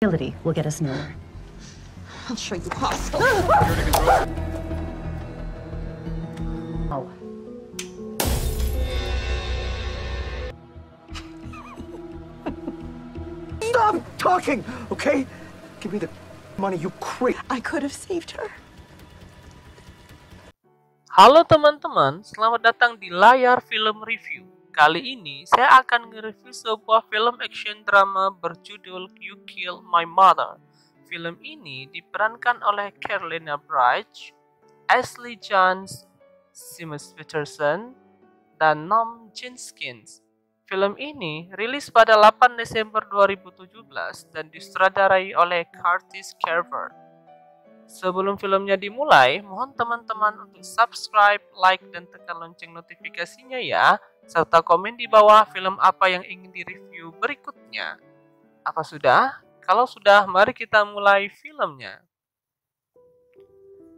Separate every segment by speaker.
Speaker 1: Ability will get us nowhere.
Speaker 2: I'll show you hostile.
Speaker 1: Oh.
Speaker 3: Stop talking, okay? Give me the money, you creep.
Speaker 2: I could have saved her.
Speaker 4: Halo teman-teman, selamat datang di Layar Film Review. Kali ini saya akan nge-review sebuah film action drama berjudul You Killed My Mother. Film ini diperankan oleh Carolina Bridge, Ashley Jones, Seamus Peterson, dan Noam Jenkins. Film ini rilis pada 8 Desember 2017 dan disutradarai oleh Curtis Carver. Sebelum filmnya dimulai, mohon teman-teman untuk subscribe, like, dan tekan lonceng notifikasinya ya, serta komen di bawah film apa yang ingin direview berikutnya. Apa sudah? Kalau sudah, mari kita mulai filmnya.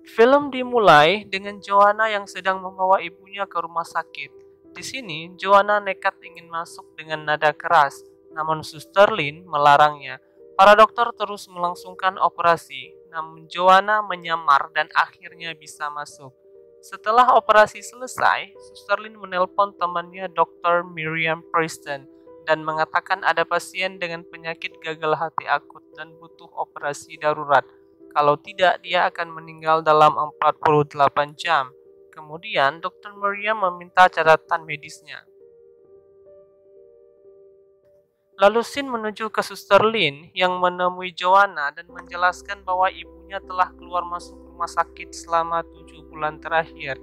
Speaker 4: Film dimulai dengan Joanna yang sedang membawa ibunya ke rumah sakit. Di sini, Joanna nekat ingin masuk dengan nada keras, namun Suster Lynn melarangnya. Para dokter terus melangsungkan operasi, namun Joanna menyamar dan akhirnya bisa masuk. Setelah operasi selesai, Suster Lynn menelpon temannya Dr. Miriam Preston dan mengatakan ada pasien dengan penyakit gagal hati akut dan butuh operasi darurat. Kalau tidak, dia akan meninggal dalam 48 jam. Kemudian, Dr. Miriam meminta catatan medisnya. Lalu Sin menuju ke Suster Lynn yang menemui Joanna dan menjelaskan bahwa ibunya telah keluar masuk rumah sakit selama 7 bulan terakhir.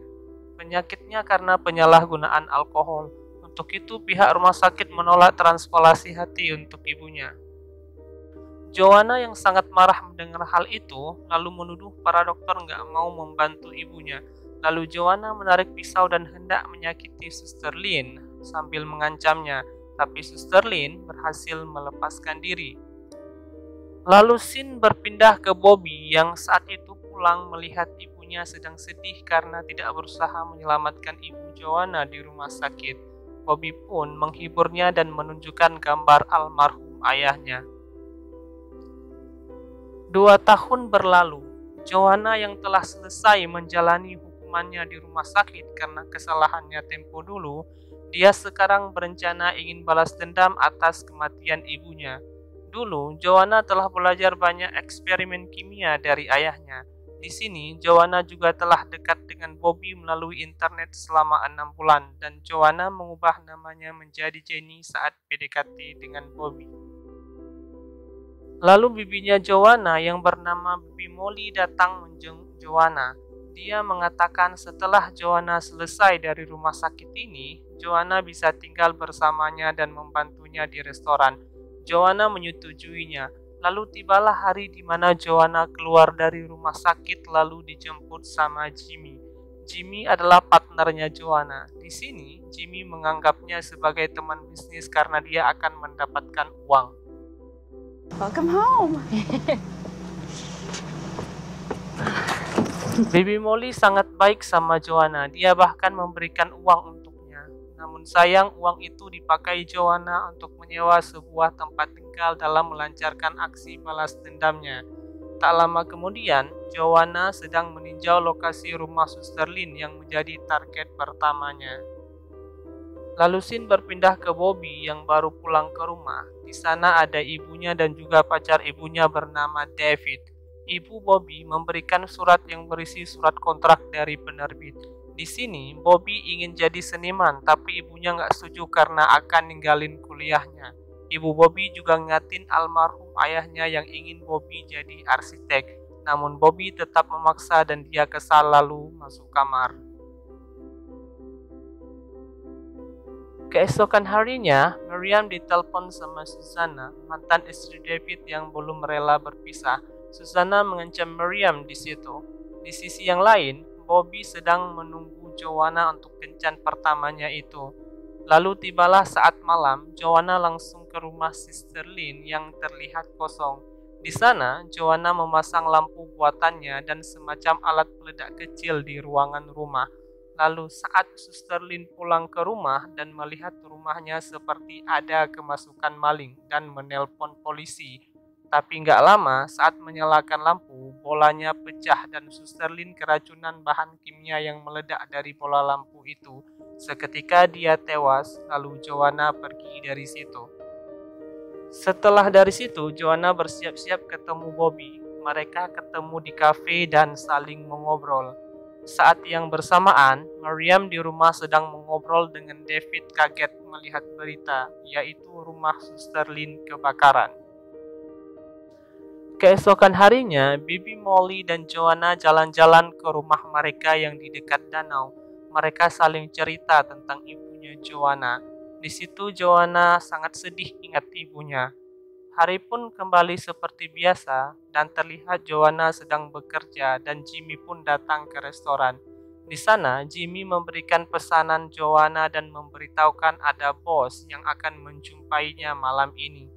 Speaker 4: Penyakitnya karena penyalahgunaan alkohol. Untuk itu pihak rumah sakit menolak transplantasi hati untuk ibunya. Joanna yang sangat marah mendengar hal itu, lalu menuduh para dokter nggak mau membantu ibunya. Lalu Joanna menarik pisau dan hendak menyakiti Suster Lynn sambil mengancamnya. Tapi Suster Lynn berhasil melepaskan diri. Lalu Sin berpindah ke Bobby yang saat itu pulang melihat ibunya sedang sedih karena tidak berusaha menyelamatkan ibu Joanna di rumah sakit. Bobby pun menghiburnya dan menunjukkan gambar almarhum ayahnya. 2 tahun berlalu, Joanna yang telah selesai menjalani hukumannya di rumah sakit karena kesalahannya tempo dulu, dia sekarang berencana ingin balas dendam atas kematian ibunya. Dulu, Joanna telah belajar banyak eksperimen kimia dari ayahnya. Di sini, Joanna juga telah dekat dengan Bobby melalui internet selama 6 bulan dan Joanna mengubah namanya menjadi Jenny saat PDKT dengan Bobby. Lalu bibinya Joanna yang bernama Bibi Molly datang menjenguk Joanna. Dia mengatakan setelah Joanna selesai dari rumah sakit ini, Joanna bisa tinggal bersamanya dan membantunya di restoran. Joanna menyetujuinya. Lalu tibalah hari di mana Joanna keluar dari rumah sakit lalu dijemput sama Jimmy. Jimmy adalah partnernya Joanna. Di sini, Jimmy menganggapnya sebagai teman bisnis karena dia akan mendapatkan uang.
Speaker 2: Welcome home.
Speaker 4: Bibi Molly sangat baik sama Joanna. Dia bahkan memberikan uang untuknya. Namun sayang uang itu dipakai Joanna untuk menyewa sebuah tempat tinggal dalam melancarkan aksi balas dendamnya. Tak lama kemudian, Joanna sedang meninjau lokasi rumah Suster Lynn yang menjadi target pertamanya. Lalu Sin berpindah ke Bobby yang baru pulang ke rumah. Di sana ada ibunya dan juga pacar ibunya bernama David. Ibu Bobby memberikan surat yang berisi surat kontrak dari penerbit. Di sini, Bobby ingin jadi seniman, tapi ibunya nggak setuju karena akan ninggalin kuliahnya. Ibu Bobby juga ngatin almarhum ayahnya yang ingin Bobby jadi arsitek. Namun Bobby tetap memaksa dan dia kesal lalu masuk kamar. Keesokan harinya, Miriam ditelepon sama Susanna, mantan istri David yang belum rela berpisah. Susanna mengancam Miriam di situ. Di sisi yang lain, Bobby sedang menunggu Joanna untuk kencan pertamanya itu. Lalu tibalah saat malam, Joanna langsung ke rumah Sister Lynn yang terlihat kosong. Di sana, Joanna memasang lampu buatannya dan semacam alat peledak kecil di ruangan rumah. Lalu saat Suster Lynn pulang ke rumah dan melihat rumahnya seperti ada kemasukan maling dan menelpon polisi, Tapi nggak lama saat menyalakan lampu, bolanya pecah dan Suster Lin keracunan bahan kimia yang meledak dari bola lampu itu. Seketika dia tewas, lalu Joanna pergi dari situ. Setelah dari situ, Joanna bersiap-siap ketemu Bobby. Mereka ketemu di kafe dan saling mengobrol. Saat yang bersamaan, Miriam di rumah sedang mengobrol dengan David kaget melihat berita, yaitu rumah Suster Lin kebakaran. Keesokan harinya, Bibi Molly dan Joanna jalan-jalan ke rumah mereka yang di dekat danau. Mereka saling cerita tentang ibunya Joanna. Di situ Joanna sangat sedih ingat ibunya. Hari pun kembali seperti biasa dan terlihat Joanna sedang bekerja dan Jimmy pun datang ke restoran. Di sana, Jimmy memberikan pesanan Joanna dan memberitahukan ada bos yang akan menjumpainya malam ini.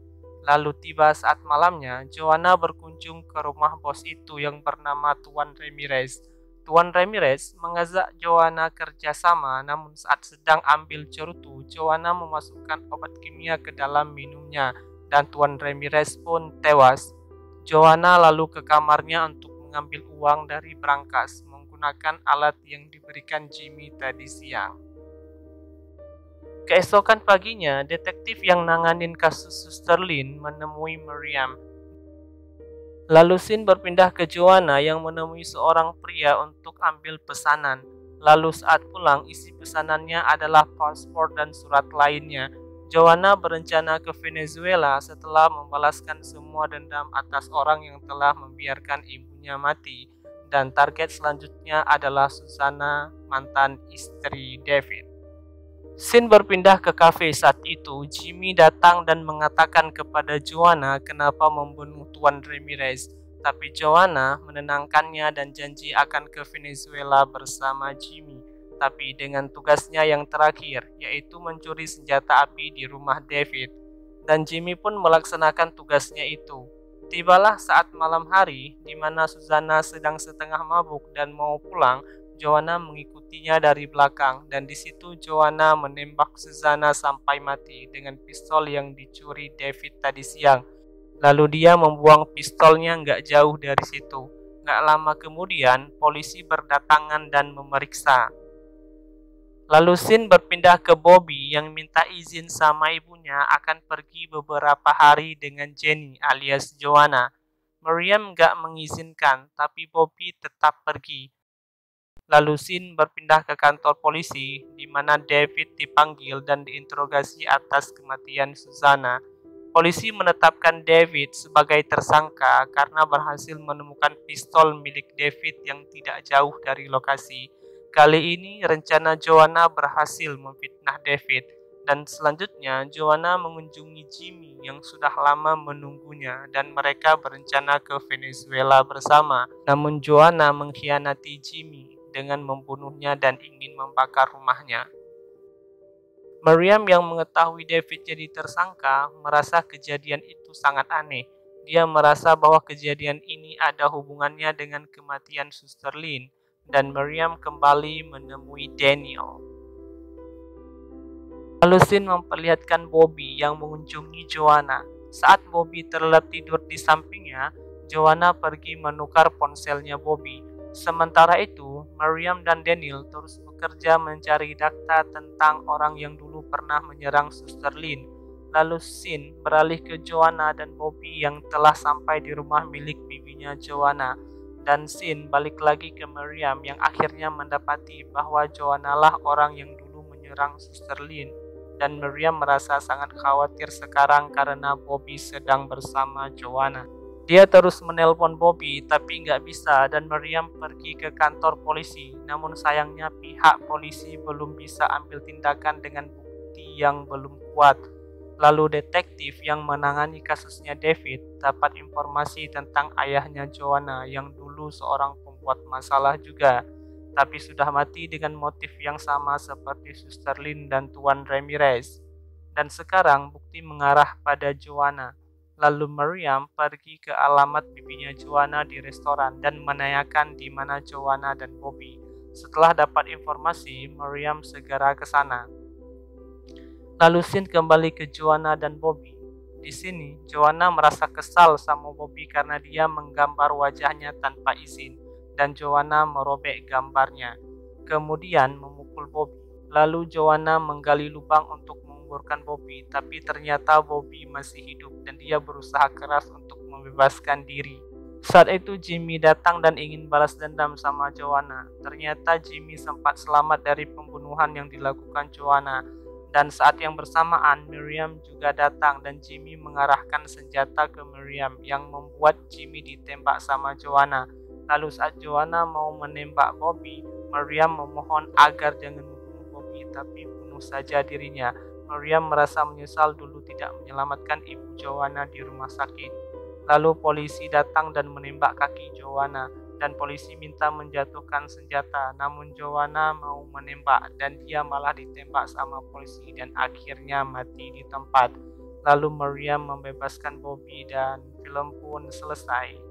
Speaker 4: Lalu tiba saat malamnya, Joanna berkunjung ke rumah bos itu yang bernama Tuan Ramirez. Tuan Ramirez mengajak Joanna kerjasama, namun saat sedang ambil cerutu, Joanna memasukkan obat kimia ke dalam minumnya dan Tuan Ramirez pun tewas. Joanna lalu ke kamarnya untuk mengambil uang dari brankas menggunakan alat yang diberikan Jimmy tadi siang. Keesokan paginya, detektif yang nanganin kasus Suster Lin menemui Miriam. Lalu Sin berpindah ke Joanna yang menemui seorang pria untuk ambil pesanan. Lalu saat pulang, isi pesanannya adalah paspor dan surat lainnya. Joanna berencana ke Venezuela setelah membalaskan semua dendam atas orang yang telah membiarkan ibunya mati. Dan target selanjutnya adalah Susanna, mantan istri David. Sin berpindah ke kafe saat itu. Jimmy datang dan mengatakan kepada Joanna kenapa membunuh Tuan Ramirez. Tapi Joanna menenangkannya dan janji akan ke Venezuela bersama Jimmy. Tapi dengan tugasnya yang terakhir, yaitu mencuri senjata api di rumah David. Dan Jimmy pun melaksanakan tugasnya itu. Tibalah saat malam hari, di mana Susanna sedang setengah mabuk dan mau pulang. Joanna mengikutinya dari belakang dan di situ Joanna menembak Susanna sampai mati dengan pistol yang dicuri David tadi siang. Lalu dia membuang pistolnya nggak jauh dari situ. Nggak lama kemudian polisi berdatangan dan memeriksa. Lalu Sin berpindah ke Bobby yang minta izin sama ibunya akan pergi beberapa hari dengan Jenny alias Joanna. Miriam nggak mengizinkan tapi Bobby tetap pergi. Lalu Sin berpindah ke kantor polisi, di mana David dipanggil dan diinterogasi atas kematian Susanna. Polisi menetapkan David sebagai tersangka karena berhasil menemukan pistol milik David yang tidak jauh dari lokasi. Kali ini rencana Joanna berhasil memfitnah David, dan selanjutnya Joanna mengunjungi Jimmy yang sudah lama menunggunya dan mereka berencana ke Venezuela bersama. Namun Joanna mengkhianati Jimmy dengan membunuhnya dan ingin membakar rumahnya. Miriam yang mengetahui David jadi tersangka merasa kejadian itu sangat aneh. Dia merasa bahwa kejadian ini ada hubungannya dengan kematian Suster Lin dan Miriam kembali menemui Daniel. Lalu Sin memperlihatkan Bobby yang mengunjungi Joanna. Saat Bobby terlelap tidur di sampingnya, Joanna pergi menukar ponselnya Bobby. Sementara itu, Miriam dan Daniel terus bekerja mencari data tentang orang yang dulu pernah menyerang Suster Lin. Lalu Sin beralih ke Joanna dan Bobby yang telah sampai di rumah milik bibinya Joanna. Dan Sin balik lagi ke Miriam yang akhirnya mendapati bahwa Joanna lah orang yang dulu menyerang Suster Lin. Dan Miriam merasa sangat khawatir sekarang karena Bobby sedang bersama Joanna. Dia terus menelpon Bobby tapi nggak bisa dan Miriam pergi ke kantor polisi. Namun sayangnya pihak polisi belum bisa ambil tindakan dengan bukti yang belum kuat. Lalu detektif yang menangani kasusnya David dapat informasi tentang ayahnya Joanna yang dulu seorang pembuat masalah juga. Tapi sudah mati dengan motif yang sama seperti Suster Lin dan Tuan Ramirez. Dan sekarang bukti mengarah pada Joanna. Lalu Miriam pergi ke alamat bibinya Joanna di restoran dan menanyakan di mana Joanna dan Bobby. Setelah dapat informasi, Miriam segera ke sana. Lalu Sin kembali ke Joanna dan Bobby. Di sini, Joanna merasa kesal sama Bobby karena dia menggambar wajahnya tanpa izin, dan Joanna merobek gambarnya, kemudian memukul Bobby. Lalu Joanna menggali lubang untuk menguburkan Bobby, tapi ternyata Bobby masih hidup dan dia berusaha keras untuk membebaskan diri. Saat itu Jimmy datang dan ingin balas dendam sama Joanna. Ternyata Jimmy sempat selamat dari pembunuhan yang dilakukan Joanna. Dan saat yang bersamaan, Miriam juga datang dan Jimmy mengarahkan senjata ke Miriam yang membuat Jimmy ditembak sama Joanna. Lalu saat Joanna mau menembak Bobby, Miriam memohon agar jangan membunuh Bobby tapi bunuh saja dirinya. Miriam merasa menyesal dulu tidak menyelamatkan ibu Joanna di rumah sakit. Lalu polisi datang dan menembak kaki Joanna. Dan polisi minta menjatuhkan senjata, namun Joanna mau menembak dan dia malah ditembak sama polisi dan akhirnya mati di tempat. Lalu Miriam membebaskan Bobby dan film pun selesai.